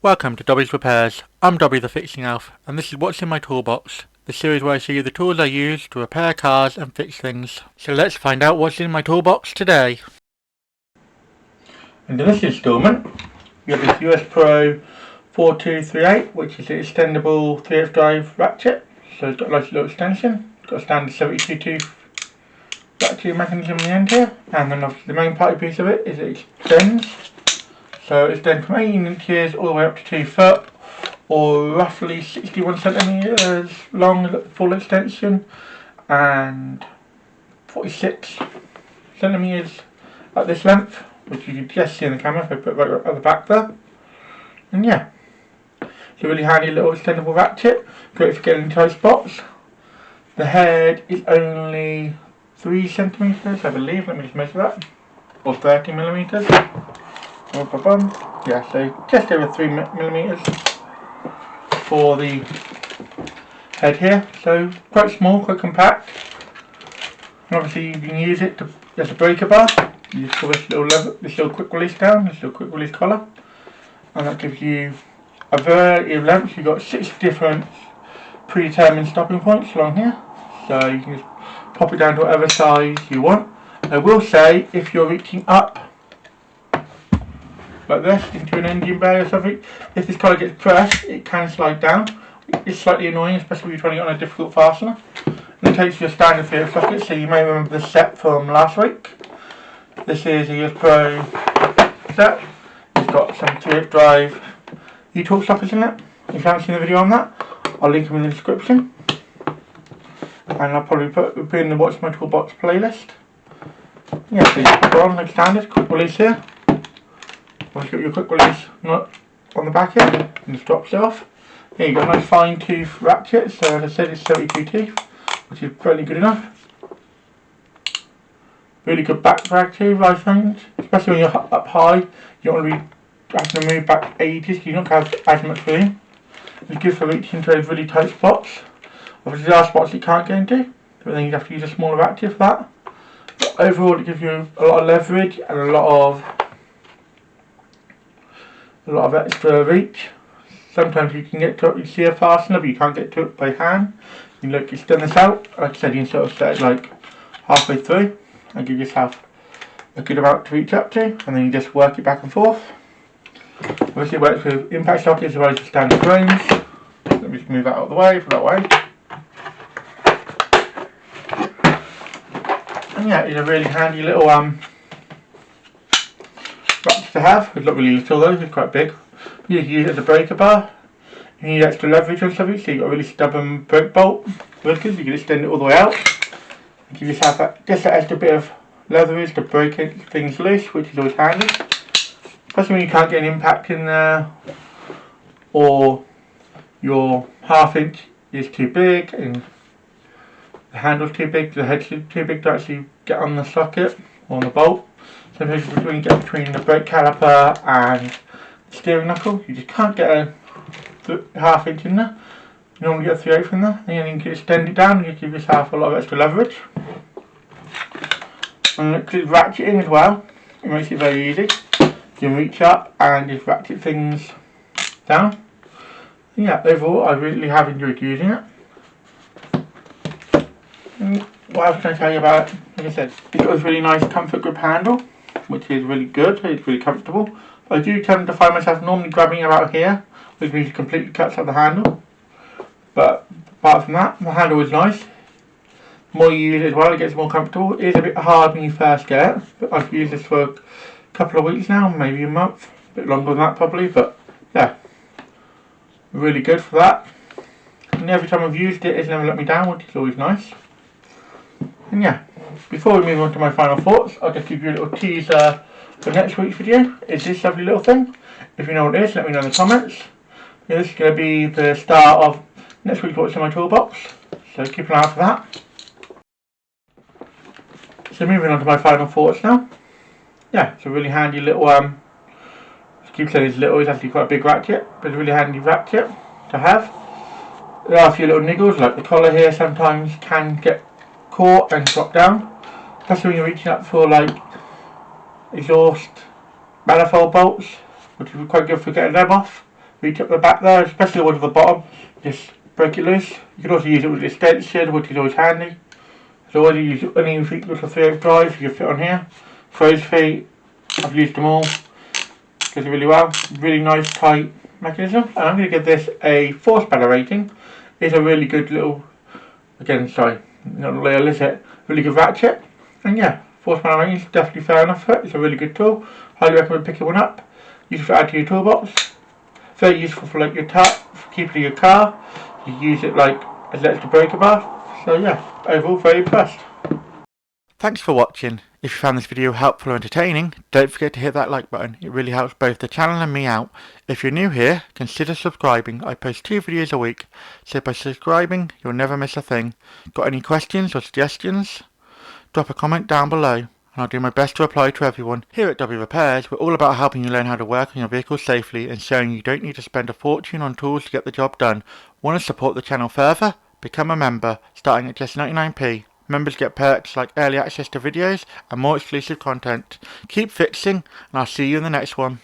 Welcome to Dobby's Repairs. I'm Dobby the Fixing Elf, and this is what's in my toolbox, the series where I show you the tools I use to repair cars and fix things. So let's find out what's in my toolbox today. In this instalment, we have this US.PRO 4238, which is the extendable 3/8 drive ratchet. So it's got a nice little extension. It's got a standard 72 tooth ratchet mechanism in the end here, and then obviously the main party piece of it is it extends. So it's done from 18 inches all the way up to 2 foot, or roughly 61 centimeters long at the full extension, and 46 centimeters at this length, which you can just see in the camera if I put it right at the back there. And yeah, it's a really handy little extendable ratchet, great for getting in tight spots. The head is only 3 centimeters, I believe. Let me just measure that, or 30 millimeters. Yeah, so just over 3 millimeters for the head here. So quite small, quite compact. And obviously you can use it as a breaker bar. You just pull this little quick release down, this little quick release collar, and that gives you a variety of lengths. You've got 6 different predetermined stopping points along here, so you can just pop it down to whatever size you want. I will say, if you're reaching up like this into an engine bay or something, if this collar gets pressed, it can slide down. It's slightly annoying, especially if you're trying to get on a difficult fastener. And it takes your standard field socket, so you may remember the set from last week. This is a US.PRO set. It's got some 3/8 drive e-torque sockets in it. If you haven't seen the video on that, I'll link them in the description. And I'll probably put in the What's My Toolbox playlist. Yeah, so you put it on like standard, quick release here. Once you got your quick release nut on the back here, and just drops it off. Here you've got a nice fine tooth ratchet, so as I said it's 72 teeth, which is fairly good enough. Really good back drag too, I find, especially when you're up high. You don't want to be having to move back ages, because you're not going to have as much room. It's good for reaching into those really tight spots. Obviously there are spots you can't get into, but then you'd have to use a smaller ratchet for that. But overall it gives you a lot of leverage and a lot of extra reach. Sometimes you can get to it with a fastener, but you can't get to it by hand. You look, extend this out. Like I said, you can sort of set it like halfway through and give yourself a good amount to reach up to, and then you just work it back and forth. Obviously it works with impact sockets as well as your standard frames. Let me just move that out of the way for that way. And yeah, it's a really handy little ratchet to have. It's not really useful though, it's quite big. You can use it as a breaker bar. You need extra leverage on something, so you've got a really stubborn brake bolt with it. You can extend it all the way out. And give yourself just that extra bit of leverage to break things loose, which is always handy. Especially when you can't get an impact in there, or your 1/2 inch is too big and the handle's too big, the head's too big to actually get on the socket or on the bolt. Sometimes when you get between the brake caliper and the steering knuckle, you just can't get a 1/2 inch in there. You normally get a 3/8 in there, and then you can extend it down and you give yourself a lot of extra leverage. And it's ratcheting as well, it makes it very easy. You can reach up and just ratchet things down. And yeah, overall I really have enjoyed using it. And what else can I tell you about it? Like I said, it's got this really nice comfort grip handle, which is really good, it's really comfortable. But I do tend to find myself normally grabbing about here, which means it completely cuts out the handle. But apart from that, the handle is nice. The more you use it as well, it gets more comfortable. It is a bit hard when you first get it, but I've used this for a couple of weeks now, maybe a month, a bit longer than that probably, but yeah, really good for that. And every time I've used it, it's never let me down, which is always nice. And yeah, before we move on to my final thoughts, I'll just give you a little teaser for next week's video. It's this lovely little thing. If you know what it is, let me know in the comments. Yeah, this is going to be the start of next week's What's in My Toolbox, so keep an eye out for that. So moving on to my final thoughts now. Yeah, it's a really handy little, I keep saying it's little, it's actually quite a big ratchet, but it's a really handy ratchet to have. There are a few little niggles, like the collar here sometimes can get caught and drop down, especially when you're reaching up for like exhaust manifold bolts, which would be quite good for getting them off. reach up the back there, especially the one at the bottom, just break it loose. You can also use it with extension, which is always handy. So whether you use any little 3/8 drive, you can fit on here. Crow's feet, I've used them all. Does it really well. Really nice tight mechanism. And I'm going to give this a 4-spanner rating. It's a really good little, again, sorry, not little, is it? Really good ratchet. And yeah, 4-spanner rating is definitely fair enough for it. It's a really good tool. Highly recommend picking one up. Use it to add to your toolbox. Very useful for like your for keeping in your car. You use it like as an extra breaker bar. So yeah, overall very impressed. Thanks for watching. If you found this video helpful or entertaining, don't forget to hit that like button. It really helps both the channel and me out. If you're new here, consider subscribing. I post 2 videos a week, so by subscribing, you'll never miss a thing. Got any questions or suggestions? Drop a comment down below, and I'll do my best to reply to everyone. Here at Dobby Repairs, we're all about helping you learn how to work on your vehicle safely and showing you don't need to spend a fortune on tools to get the job done. Want to support the channel further? Become a member, starting at just 99p. Members get perks like early access to videos and more exclusive content. Keep fixing, and I'll see you in the next one.